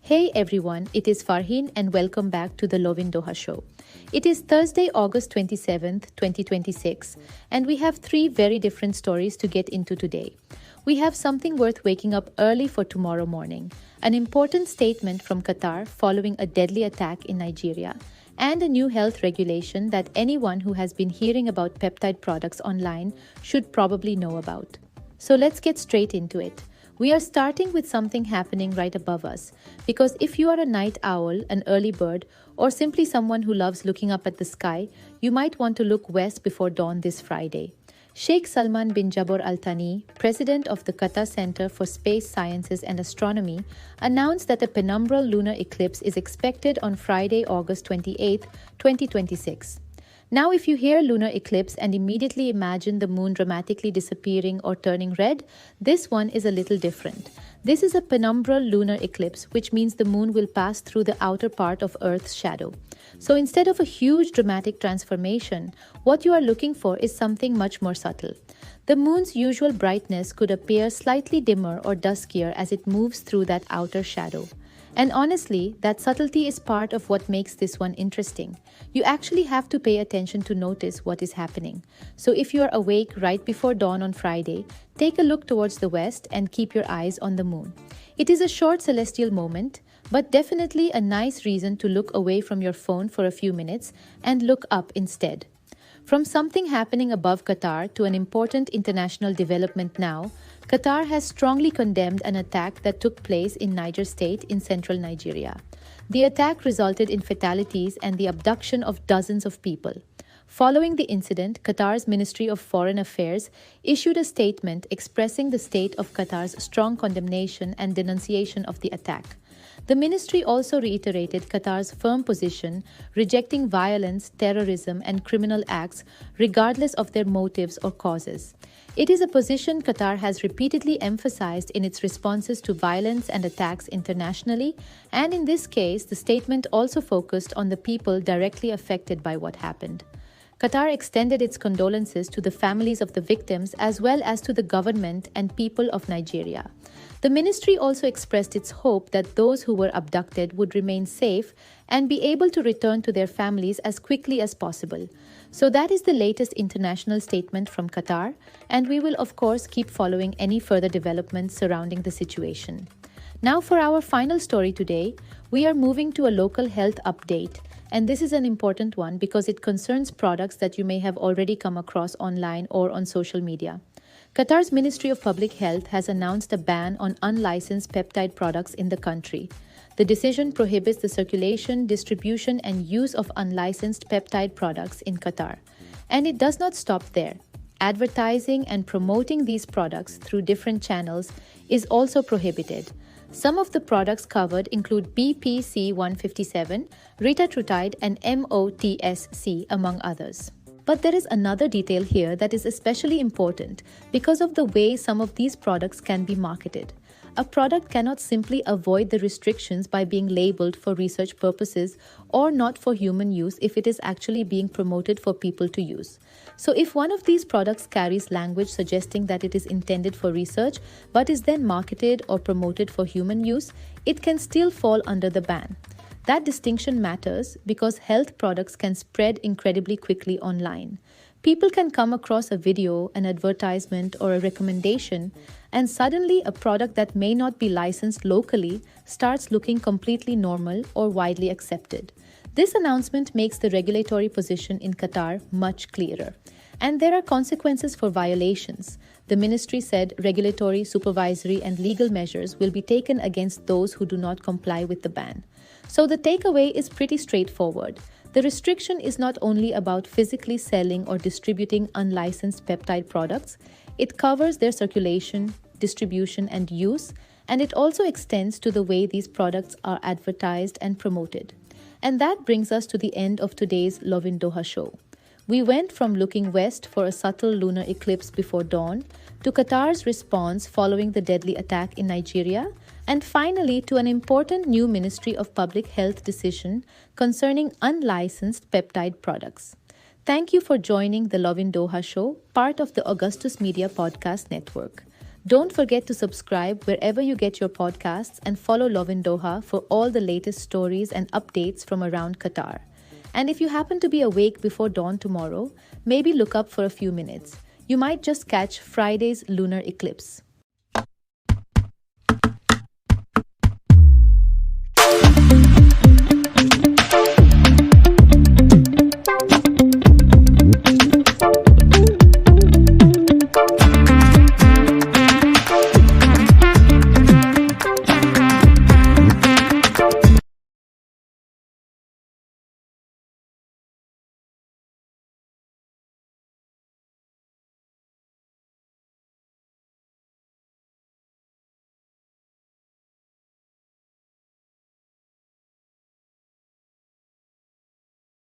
Hey everyone, it is Farheen and welcome back to the Lovin Doha Show. It is Thursday, August 27th, 2026, and we have three very different stories to get into today. We have something worth waking up early for tomorrow morning, an important statement from Qatar following a deadly attack in Nigeria, and a new health regulation that anyone who has been hearing about peptide products online should probably know about. So let's get straight into it. We are starting with something happening right above us, because if you are a night owl, an early bird, or simply someone who loves looking up at the sky, you might want to look west before dawn this Friday. Sheikh Salman bin Jabor Al Thani, president of the Qatar Center for Space Sciences and Astronomy, announced that a penumbral lunar eclipse is expected on Friday, August 28, 2026. Now, if you hear lunar eclipse and immediately imagine the moon dramatically disappearing or turning red, this one is a little different. This is a penumbral lunar eclipse, which means the moon will pass through the outer part of Earth's shadow. So instead of a huge dramatic transformation, what you are looking for is something much more subtle. The moon's usual brightness could appear slightly dimmer or duskier as it moves through that outer shadow. And honestly, that subtlety is part of what makes this one interesting. You actually have to pay attention to notice what is happening. So if you are awake right before dawn on Friday, take a look towards the west and keep your eyes on the moon. It is a short celestial moment, but definitely a nice reason to look away from your phone for a few minutes and look up instead. From something happening above Qatar to an important international development now, Qatar has strongly condemned an attack that took place in Niger State in central Nigeria. The attack resulted in fatalities and the abduction of dozens of people. Following the incident, Qatar's Ministry of Foreign Affairs issued a statement expressing the state of Qatar's strong condemnation and denunciation of the attack. The ministry also reiterated Qatar's firm position, rejecting violence, terrorism, and criminal acts regardless of their motives or causes. It is a position Qatar has repeatedly emphasized in its responses to violence and attacks internationally, and in this case, the statement also focused on the people directly affected by what happened. Qatar extended its condolences to the families of the victims as well as to the government and people of Nigeria. The ministry also expressed its hope that those who were abducted would remain safe and be able to return to their families as quickly as possible. So that is the latest international statement from Qatar, and we will of course keep following any further developments surrounding the situation. Now for our final story today, we are moving to a local health update. And this is an important one because it concerns products that you may have already come across online or on social media. Qatar's Ministry of Public Health has announced a ban on unlicensed peptide products in the country. The decision prohibits the circulation, distribution, and use of unlicensed peptide products in Qatar. And it does not stop there. Advertising and promoting these products through different channels is also prohibited. Some of the products covered include BPC 157, retatrutide, and MOTSC, among others. But there is another detail here that is especially important because of the way some of these products can be marketed. A product cannot simply avoid the restrictions by being labeled for research purposes or not for human use if it is actually being promoted for people to use. So if one of these products carries language suggesting that it is intended for research but is then marketed or promoted for human use, it can still fall under the ban. That distinction matters because health products can spread incredibly quickly online. People can come across a video, an advertisement, or a recommendation, and suddenly a product that may not be licensed locally starts looking completely normal or widely accepted. This announcement makes the regulatory position in Qatar much clearer. And there are consequences for violations. The ministry said regulatory, supervisory, and legal measures will be taken against those who do not comply with the ban. So the takeaway is pretty straightforward. The restriction is not only about physically selling or distributing unlicensed peptide products, it covers their circulation, distribution, and use, and it also extends to the way these products are advertised and promoted. And that brings us to the end of today's Lovin Doha show. We went from looking west for a subtle lunar eclipse before dawn to Qatar's response following the deadly attack in Nigeria, and finally to an important new Ministry of Public Health decision concerning unlicensed peptide products. Thank you for joining the Lovin Doha show, part of the Augustus Media Podcast Network. Don't forget to subscribe wherever you get your podcasts and follow Love in Doha for all the latest stories and updates from around Qatar. And if you happen to be awake before dawn tomorrow, maybe look up for a few minutes. You might just catch Friday's lunar eclipse.